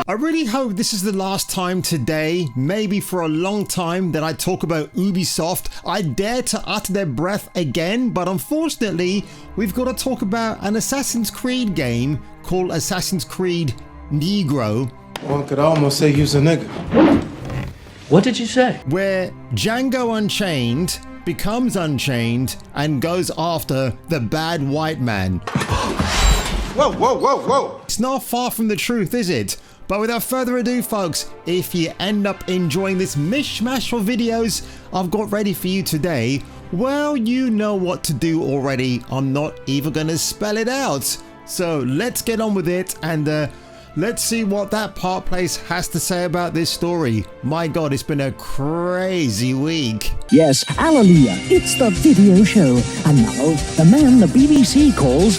I really hope this is the last time today, maybe for a long time, that I talk about Ubisoft. I dare to utter their breath again, but unfortunately, we've got to talk about an Assassin's Creed game called Assassin's Creed Negro. One could almost say you's a nigga. What did you say? Where Django Unchained becomes Unchained and goes after the bad white man. Whoa, whoa, whoa, whoa! It's not far from the truth, is it? But without further ado, folks, if you end up enjoying this mishmash of videos I've got ready for you today, well, you know what to do already. I'm not even gonna spell it out. So let's get on with it and let's see what that Park Place has to say about this story. My God, it's been a crazy week. Yes, hallelujah, it's the video show. And now, the man the BBC calls...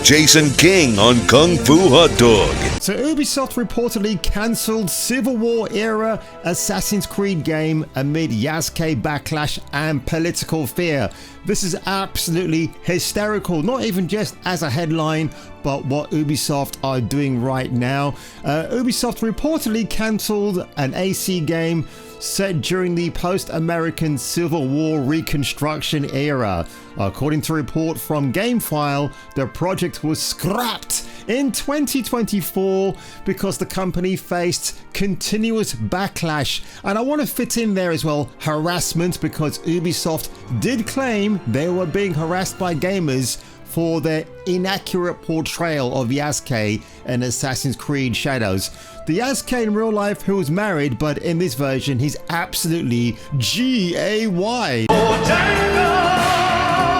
Jason King on Kung Fu Hot Dog. So Ubisoft reportedly cancelled Civil War era Assassin's Creed game amid Yasuke backlash and political fear. This is absolutely hysterical, not even just as a headline, but what Ubisoft are doing right now. Ubisoft reportedly cancelled an AC game set during the post-American Civil War Reconstruction era. According to a report from GameFile, the project was scrapped in 2024 because the company faced continuous backlash. And I want to fit in there as well, harassment, because Ubisoft did claim they were being harassed by gamers for their inaccurate portrayal of Yasuke in Assassin's Creed Shadows. The Yasuke in real life who was married, but in this version he's absolutely G-A-Y.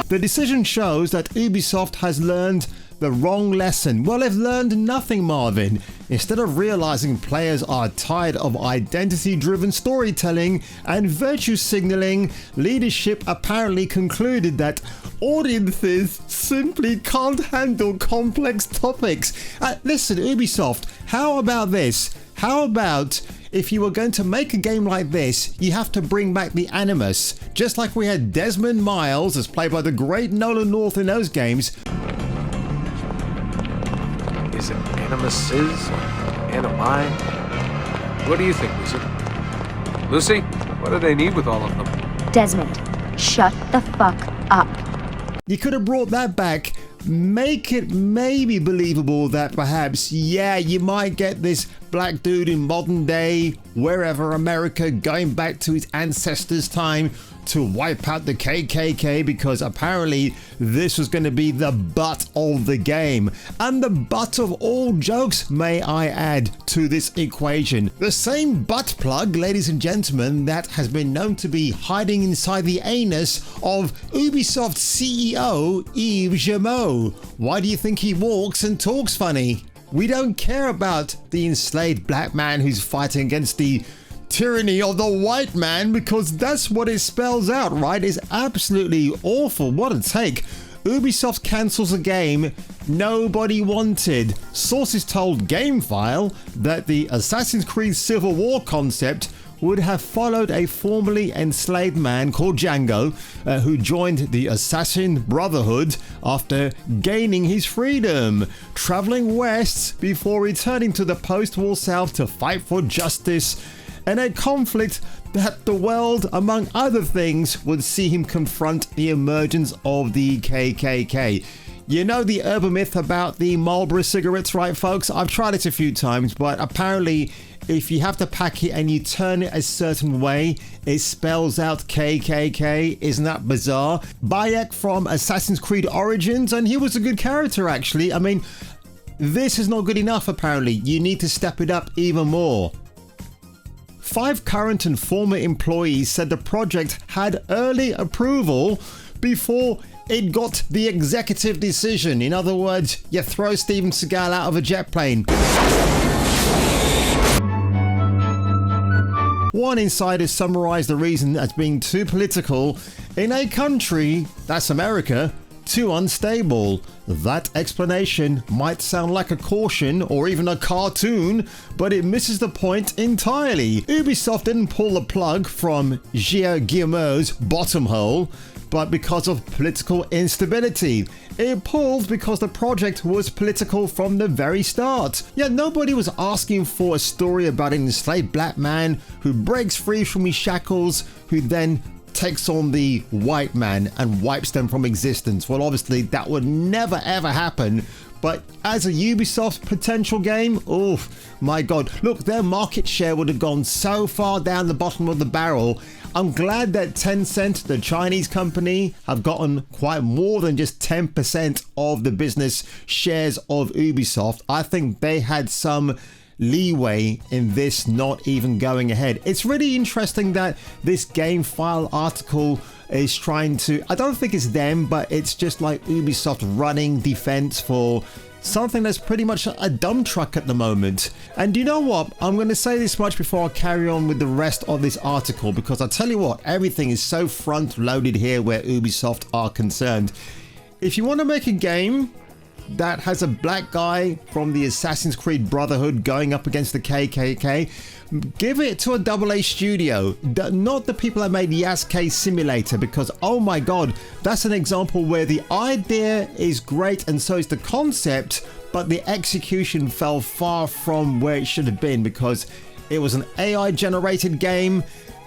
The decision shows that Ubisoft has learned the wrong lesson. Well, they've learned nothing, Marvin. Instead of realizing players are tired of identity-driven storytelling and virtue signaling, leadership apparently concluded that audiences simply can't handle complex topics. Listen, Ubisoft, how about this? How about if you were going to make a game like this, you have to bring back the animus, just like we had Desmond Miles, as played by the great Nolan North in those games. Is it animuses? Animi? What do you think, Lucy? Lucy, what do they need with all of them? Desmond, shut the fuck up. You could have brought that back. Make it maybe believable that perhaps, yeah, you might get this black dude in modern day, wherever America, going back to his ancestors' time to wipe out the KKK, because apparently this was going to be the butt of the game. And the butt of all jokes, may I add, to this equation. The same butt plug, ladies and gentlemen, that has been known to be hiding inside the anus of Ubisoft CEO Yves Guillemot. Why do you think he walks and talks funny? We don't care about the enslaved black man who's fighting against the tyranny of the white man, because that's what it spells out, right? It's absolutely awful. What a take. Ubisoft cancels a game nobody wanted. Sources told GameFile that the Assassin's Creed Civil War concept would have followed a formerly enslaved man called Django, who joined the Assassin Brotherhood after gaining his freedom, traveling west before returning to the post-war South to fight for justice, and a conflict that the world, among other things, would see him confront the emergence of the KKK. You know the urban myth about the Marlboro cigarettes, right, folks? I've tried it a few times, but apparently if you have to pack it and you turn it a certain way, it spells out KKK. Isn't that bizarre? Bayek from Assassin's Creed Origins, and he was a good character, actually. I mean, this is not good enough, apparently. You need to step it up even more. 5 current and former employees said the project had early approval before it got the executive decision. In other words, you throw Steven Seagal out of a jet plane. One insider summarized the reason as being too political in a country, that's America, too unstable. That explanation might sound like a caution or even a cartoon, but it misses the point entirely. Ubisoft didn't pull the plug from Gilles Guillemot's bottom hole. but because of political instability. It pulled because the project was political from the very start. Yet nobody was asking for a story about an enslaved black man who breaks free from his shackles, who then takes on the white man and wipes them from existence. Well, obviously that would never ever happen. But as a Ubisoft potential game, oh my god, look, their market share would have gone so far down the bottom of the barrel. I'm glad that Tencent, the Chinese company, have gotten quite more than just 10% of the business shares of Ubisoft. I think they had some leeway in this not even going ahead. It's really interesting that this Game File article is trying to, I don't think it's them, but it's just like Ubisoft running defense for something that's pretty much a dump truck at the moment. And you know what? I'm going to say this much before I carry on with the rest of this article, because I tell you what, everything is so front loaded here where Ubisoft are concerned. If you want to make a game that has a black guy from the Assassin's Creed Brotherhood going up against the KKK, give it to a AA studio, not the people that made the Yasuke Simulator, because oh my god, that's an example where the idea is great and so is the concept, but the execution fell far from where it should have been because it was an AI generated game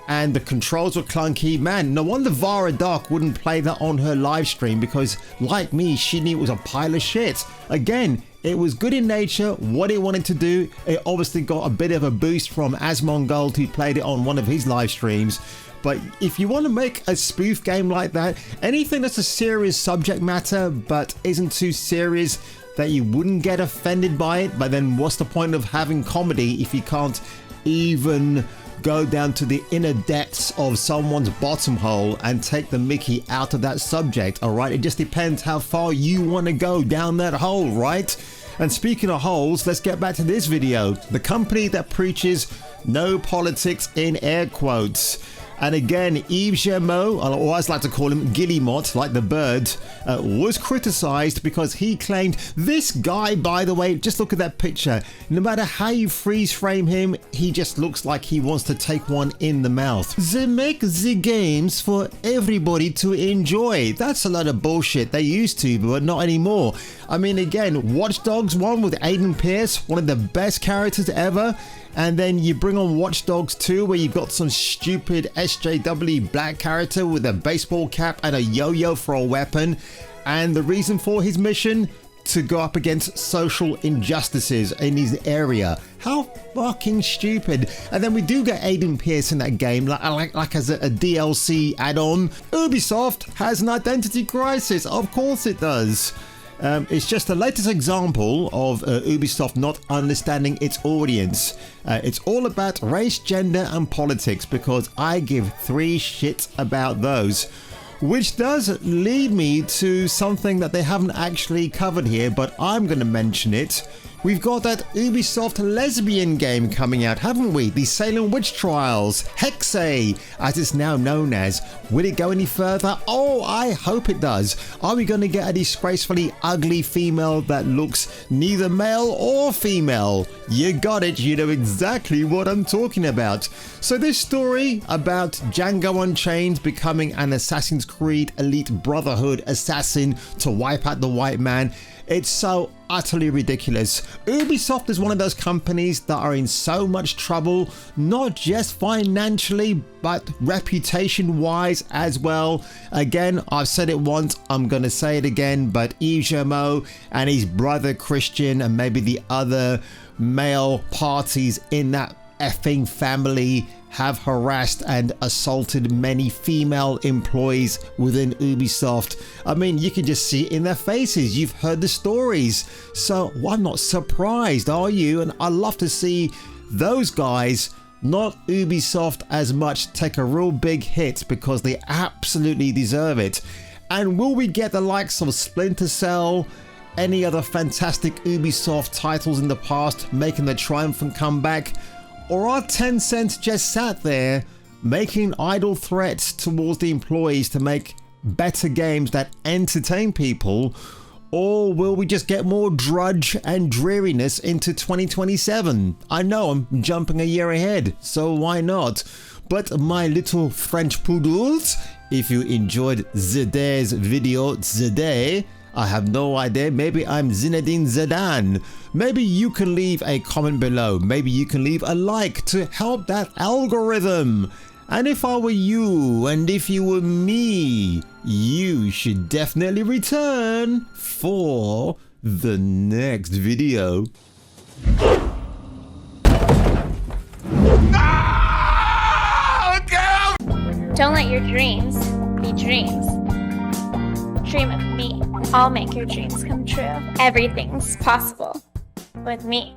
and the controls were clunky. Man, no wonder Vara Dark wouldn't play that on her live stream, because like me, she knew it was a pile of shit. Again, it was good in nature, what it wanted to do. It obviously got a bit of a boost from Asmongold, who played it on one of his live streams. But if you want to make a spoof game like that, anything that's a serious subject matter but isn't too serious that you wouldn't get offended by it, but then what's the point of having comedy if you can't even go down to the inner depths of someone's bottom hole and take the mickey out of that subject? All right, it just depends how far you want to go down that hole, right? And speaking of holes, let's get back to this video. The company that preaches no politics in air quotes. And again, Yves Guillemot, I always like to call him Guillemot, like the bird, was criticized because he claimed this guy, by the way, just look at that picture. No matter how you freeze frame him, he just looks like he wants to take one in the mouth. They make the games for everybody to enjoy. That's a lot of bullshit. They used to, but not anymore. I mean, again, Watch Dogs 1 with Aiden Pierce, one of the best characters ever. And then you bring on Watch Dogs 2 where you've got some stupid SJW black character with a baseball cap and a yo-yo for a weapon. And the reason for his mission? To go up against social injustices in his area. How fucking stupid. And then we do get Aiden Pierce in that game, like as a DLC add-on. Ubisoft has an identity crisis. Of course it does. It's just the latest example of Ubisoft not understanding its audience. It's all about race, gender and politics, because I give 3 shits about those. Which does lead me to something that they haven't actually covered here, but I'm going to mention it. We've got that Ubisoft lesbian game coming out, haven't we? The Salem Witch Trials, Hexe, as it's now known as. Will it go any further? Oh, I hope it does. Are we going to get a disgracefully ugly female that looks neither male or female? You got it, you know exactly what I'm talking about. So this story about Django Unchained becoming an Assassin's Creed Elite Brotherhood assassin to wipe out the white man, it's so utterly ridiculous. Ubisoft is one of those companies that are in so much trouble, not just financially, but reputation wise as well. Again, I've said it once, I'm gonna say it again, but Yves Guillemot and his brother Christian and maybe the other male parties in that effing family have harassed and assaulted many female employees within Ubisoft. I mean, you can just see it in their faces. You've heard the stories. So I'm not surprised, are you? And I love to see those guys, not Ubisoft as much, take a real big hit, because they absolutely deserve it. And will we get the likes of Splinter Cell, any other fantastic Ubisoft titles in the past making the triumphant comeback? Or are Tencent just sat there making idle threats towards the employees to make better games that entertain people? Or will we just get more drudge and dreariness into 2027? I know I'm jumping a year ahead, so why not? But my little French poodles, If you enjoyed today's video today, I have no idea, maybe I'm Zinedine Zidane. Maybe you can leave a comment below. Maybe you can leave a like to help that algorithm. And if I were you, and if you were me, you should definitely return for the next video. Don't let your dreams be dreams. Dream of me. I'll make your dreams come true. Everything's possible with me.